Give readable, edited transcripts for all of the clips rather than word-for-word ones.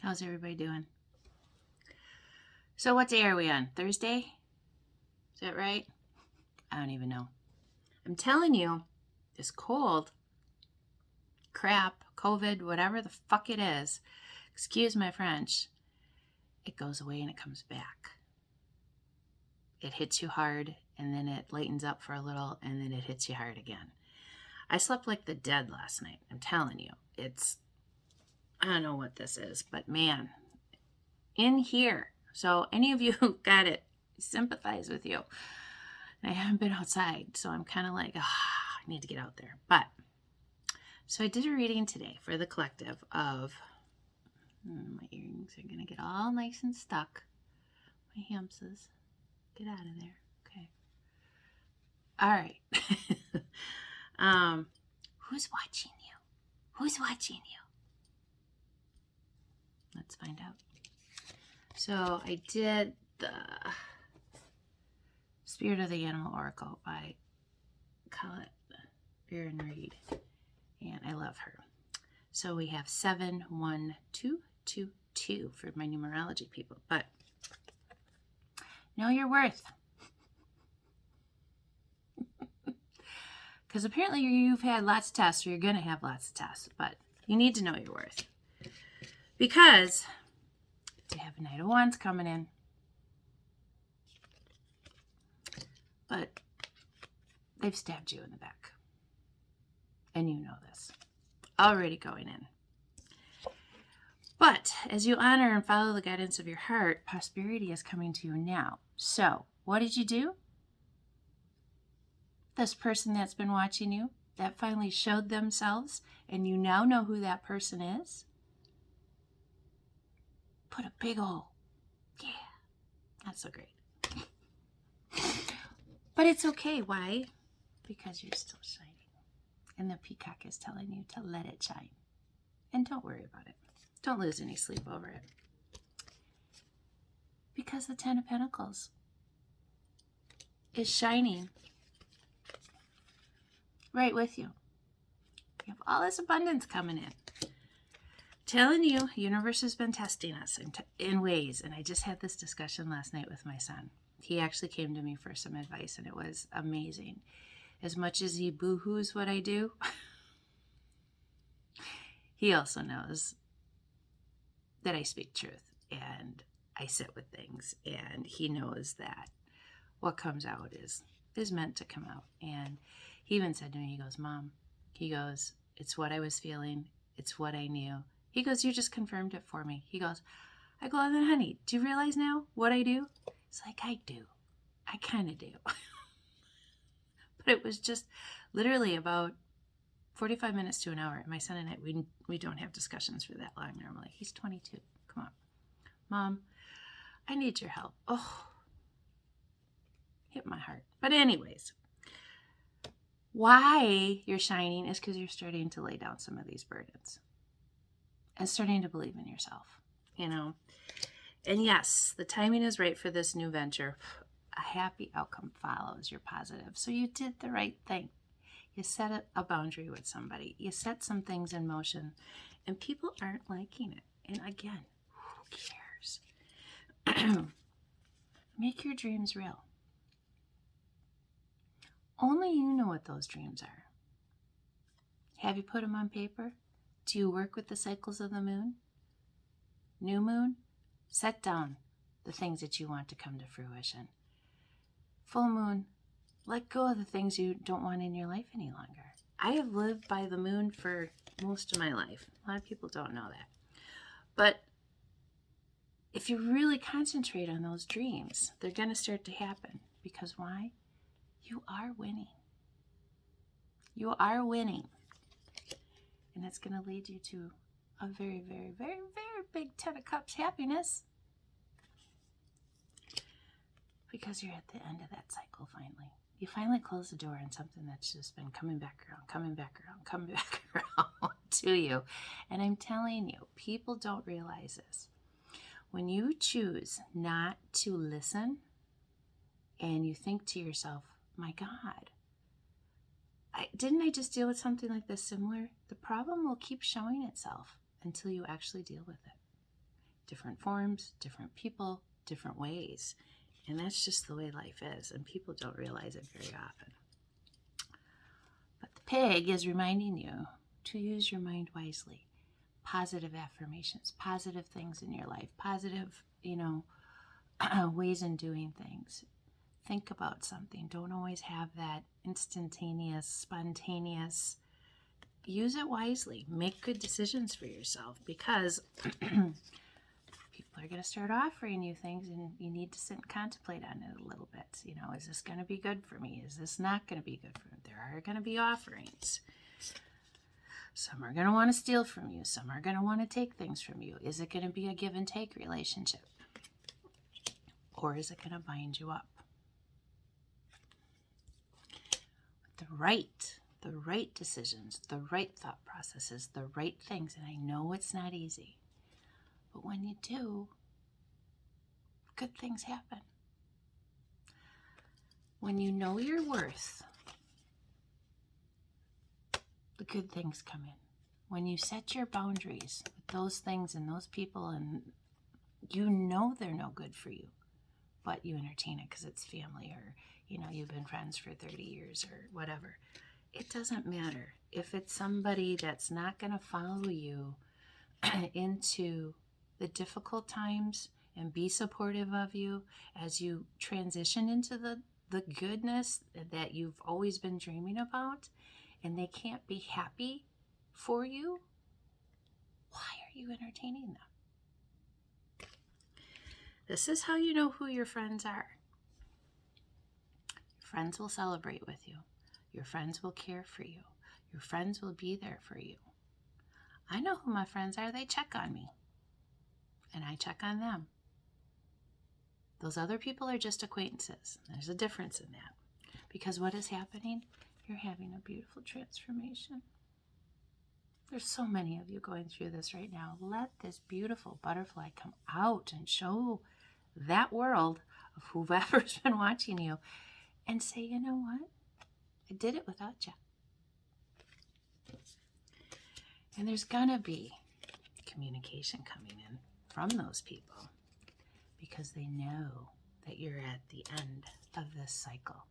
How's everybody doing? So what day are we on? Thursday? Is that right? I don't even know. I'm telling you, this cold, crap, COVID, whatever the fuck it is, excuse my French, it goes away and it comes back. It hits you hard and then it lightens up for a little and then it hits you hard again. I slept like the dead last night. I'm telling you, I don't know what this is, but man, in here. So any of you who got it, sympathize with you. I haven't been outside, so I'm kind of like, I need to get out there. But, so I did a reading today for the collective of, my earrings are going to get all nice and stuck. My hamsters, get out of there. Okay. All right. Who's watching you? Who's watching you? Let's find out. So I did the Spirit of the Animal Oracle by Colette Baron Reed, and I love her. So we have 71222 for my numerology people, but know your worth. Because apparently you've had lots of tests, or you're going to have lots of tests, but you need to know your worth. Because you have a Knight of Wands coming in, but they've stabbed you in the back. And you know this. Already going in. But as you honor and follow the guidance of your heart, prosperity is coming to you now. So, what did you do? This person that's been watching you, that finally showed themselves, and you now know who that person is, put a big ol', yeah, that's so great. But it's okay. Why? Because you're still shining. And the peacock is telling you to let it shine. And don't worry about it. Don't lose any sleep over it. Because the Ten of Pentacles is shining right with you. You have all this abundance coming in. Telling you, universe has been testing us in ways. And I just had this discussion last night with my son. He actually came to me for some advice, and it was amazing. As much as he boo-hoos what I do, he also knows that I speak truth and I sit with things, and he knows that what comes out is meant to come out. And he even said to me, he goes, Mom, he goes, it's what I was feeling. It's what I knew. He goes, you just confirmed it for me. He goes, I go, then honey, do you realize now what I do? It's like, I do. I kind of do. But it was just literally about 45 minutes to an hour. My son and I, we don't have discussions for that long normally. He's 22. Come on. Mom, I need your help. Oh, hit my heart. But anyways, why you're shining is because you're starting to lay down some of these burdens and starting to believe in yourself, you know. And yes, the timing is right for this new venture. A happy outcome follows. You're positive. So you did the right thing. You set a boundary with somebody. You set some things in motion, and people aren't liking it. And again, who cares? Make your dreams real. Only you know what those dreams are. Have you put them on paper? Do you work with the cycles of the moon? New moon? Set down the things that you want to come to fruition. Full moon, let go of the things you don't want in your life any longer. I have lived by the moon for most of my life. A lot of people don't know that. But if you really concentrate on those dreams, they're going to start to happen. Because why? You are winning. You are winning. And it's going to lead you to a very, very, very, very big 10 of Cups happiness. Because you're at the end of that cycle finally. You finally close the door on something that's just been coming back around to you. And I'm telling you, people don't realize this. When you choose not to listen and you think to yourself, my God, didn't I just deal with something like this similar? The problem will keep showing itself until you actually deal with it. different forms, different people, different ways. And that's just the way life is, and people don't realize it very often. But the pig is reminding you to use your mind wisely. Positive affirmations, positive things in your life, positive, ways in doing things. Think about something. Don't always have that instantaneous, spontaneous. Use it wisely. Make good decisions for yourself, because people are going to start offering you things, and you need to sit and contemplate on it a little bit. Is this going to be good for me? Is this not going to be good for me? There are going to be offerings. Some are going to want to steal from you. Some are going to want to take things from you. Is it going to be a give and take relationship? Or is it going to bind you up? The right decisions, the right thought processes, the right things. And I know it's not easy, but when you do, good things happen. When you know your worth, the good things come in. When you set your boundaries with those things and those people, and you know they're no good for you, but you entertain it because it's family, or you've been friends for 30 years or whatever. It doesn't matter. If it's somebody that's not going to follow you into the difficult times and be supportive of you as you transition into the goodness that you've always been dreaming about, and they can't be happy for you, why are you entertaining them? This is how you know who your friends are. Your friends will celebrate with you. Your friends will care for you. Your friends will be there for you. I know who my friends are. They check on me, and I check on them. Those other people are just acquaintances. There's a difference in that, because what is happening? You're having a beautiful transformation. There's so many of you going through this right now. Let this beautiful butterfly come out and show that world of whoever's been watching you, and say, you know what? I did it without you. And there's gonna be communication coming in from those people, because they know that you're at the end of this cycle,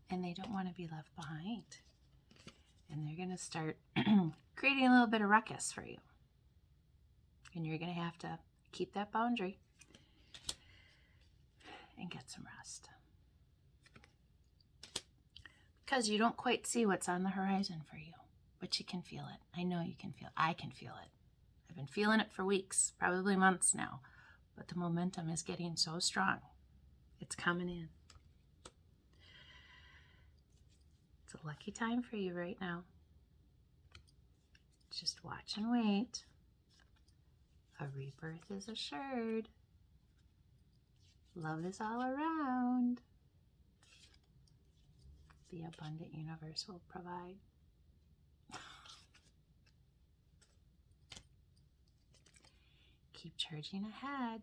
and they don't want to be left behind. And they're going to start creating a little bit of ruckus for you. And you're going to have to keep that boundary and get some rest, because you don't quite see what's on the horizon for you, but you can feel it. I know you can feel it. I can feel it. I've been feeling it for weeks, probably months now, but the momentum is getting so strong. It's coming in. It's a lucky time for you right now. Just watch and wait. A rebirth is assured. Love is all around. The abundant universe will provide. Keep charging ahead,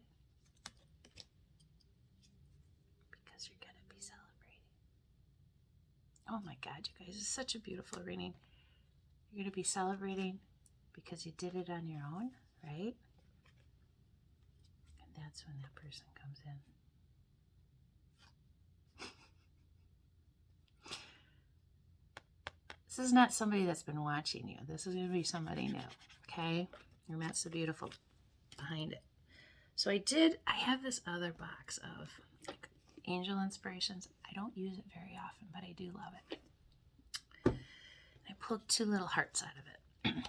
because you're going to be celebrating. Oh my God, you guys, it's such a beautiful reading. You're going to be celebrating because you did it on your own, right? And that's when that person comes in. This is not somebody that's been watching you. This is going to be somebody new, okay? And that's the beautiful behind it. So I have this other box of angel inspirations. I don't use it very often, but I do love it. I pulled 2 little hearts out of it.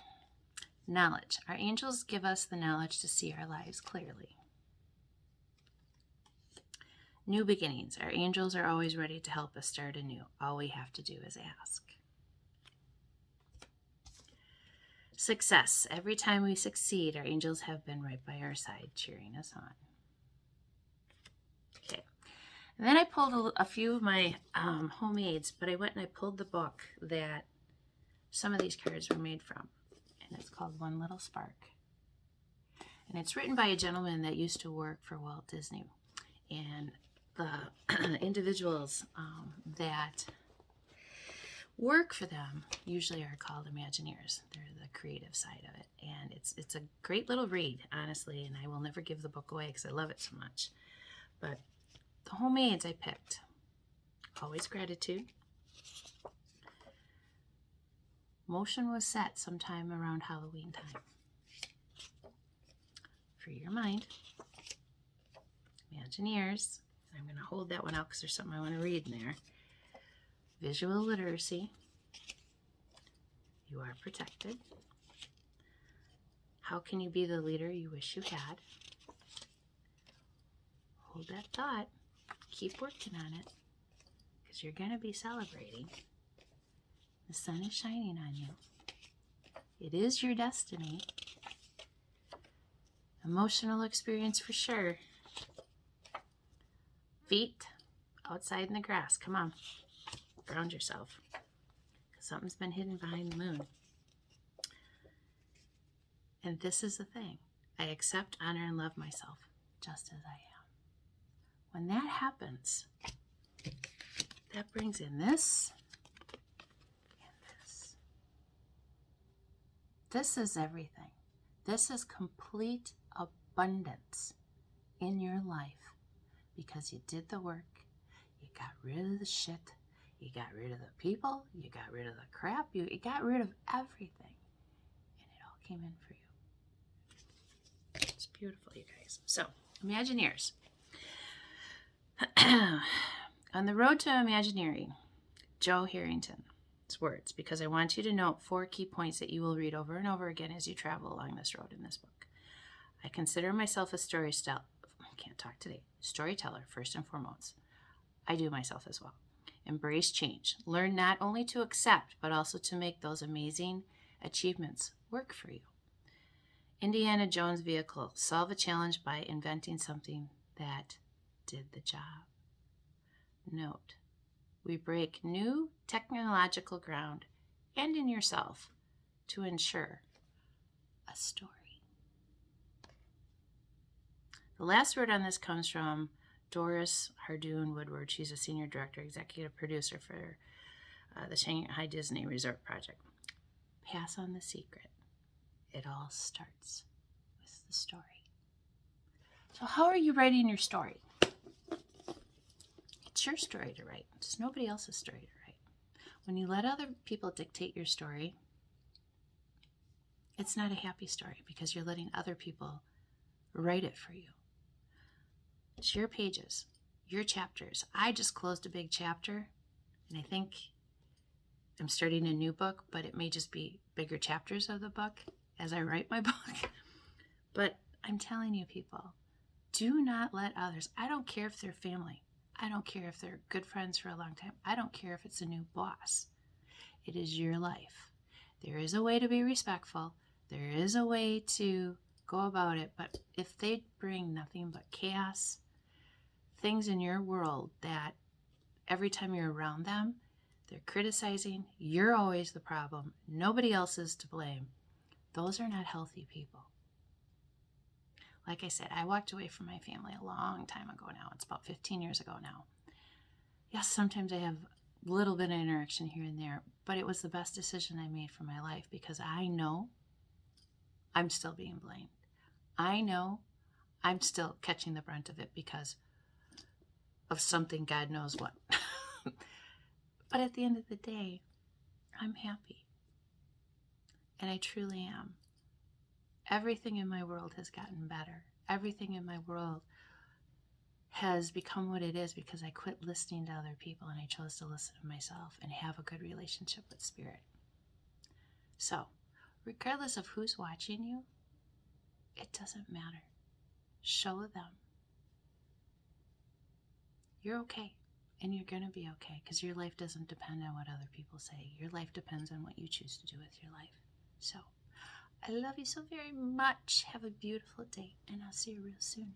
Knowledge. Our angels give us the knowledge to see our lives clearly. New beginnings. Our angels are always ready to help us start anew. All we have to do is ask. Success. Every time we succeed, our angels have been right by our side, cheering us on. Okay. And then I pulled a few of my homemades, but I went and I pulled the book that some of these cards were made from. And it's called One Little Spark. And it's written by a gentleman that used to work for Walt Disney. And the individuals that work for them usually are called Imagineers. They're the creative side of it. And it's a great little read, honestly, and I will never give the book away because I love it so much. But the homemades I picked, always gratitude. Motion was set sometime around Halloween time. Free your mind. Imagineers. I'm going to hold that one out because there's something I want to read in there. Visual literacy. You are protected. How can you be the leader you wish you had? Hold that thought. Keep working on it because you're going to be celebrating. The sun is shining on you. It is your destiny. Emotional experience for sure. Feet outside in the grass. Come on. Ground yourself. Something's been hidden behind the moon. And this is the thing. I accept, honor, and love myself just as I am. When that happens, that brings in this and this. This is everything. This is complete abundance in your life because you did the work. You got rid of the shit. You got rid of the people. You got rid of the crap. You got rid of everything. And it all came in for you. It's beautiful, you guys. So, Imagineers. On the road to Imagineering, Joe Harrington's words, because I want you to note 4 key points that you will read over and over again as you travel along this road in this book. I consider myself a storyteller first and foremost. I do myself as well. Embrace change. Learn not only to accept, but also to make those amazing achievements work for you. Indiana Jones vehicle. Solve a challenge by inventing something that did the job. Note, we break new technological ground and in yourself to ensure a story. The last word on this comes from Doris Hardoon Woodward. She's a senior director, executive producer for the Shanghai Disney Resort Project. Pass on the secret. It all starts with the story. So how are you writing your story? It's your story to write. It's nobody else's story to write. When you let other people dictate your story, it's not a happy story because you're letting other people write it for you. It's your pages, your chapters. I just closed a big chapter, and I think I'm starting a new book, but it may just be bigger chapters of the book as I write my book. But I'm telling you, people, do not let others, I don't care if they're family. I don't care if they're good friends for a long time. I don't care if it's a new boss. It is your life. There is a way to be respectful. There is a way to go about it. But if they bring nothing but chaos, things in your world that every time you're around them, they're criticizing, you're always the problem, nobody else is to blame. Those are not healthy people. Like I said, I walked away from my family a long time ago now. It's about 15 years ago now. Yes, sometimes I have a little bit of interaction here and there, but it was the best decision I made for my life because I know I'm still being blamed. I know I'm still catching the brunt of it because of something, God knows what. But at the end of the day, I'm happy. And I truly am. Everything in my world has gotten better. Everything in my world has become what it is because I quit listening to other people and I chose to listen to myself and have a good relationship with Spirit. So, regardless of who's watching you, it doesn't matter. Show them you're okay and you're going to be okay because your life doesn't depend on what other people say. Your life depends on what you choose to do with your life. So, I love you so very much. Have a beautiful day, and I'll see you real soon.